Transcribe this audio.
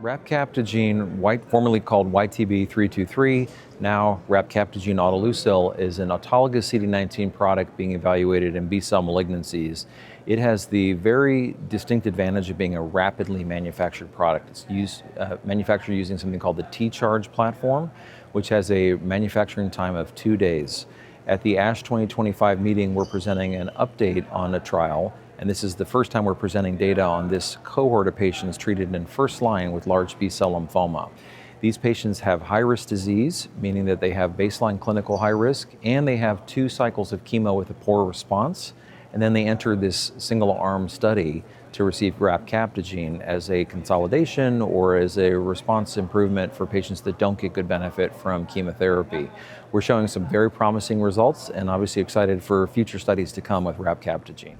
Rapcabtagene, formerly called YTB323, now rapcabtagene autoleucel, is an autologous CD19 product being evaluated in B-cell malignancies. It has the very distinct advantage of being a rapidly manufactured product. It's manufactured using something called the T-Charge platform, which has a manufacturing time of 2 days. At the ASH 2025 meeting, we're presenting an update on a trial, and this is the first time we're presenting data on this cohort of patients treated in first line with large B-cell lymphoma. These patients have high-risk disease, meaning that they have baseline clinical high risk, and they have 2 cycles of chemo with a poor response, and then they enter this single-arm study to receive rapcabtagene as a consolidation or as a response improvement for patients that don't get good benefit from chemotherapy. We're showing some very promising results and obviously excited for future studies to come with rapcabtagene.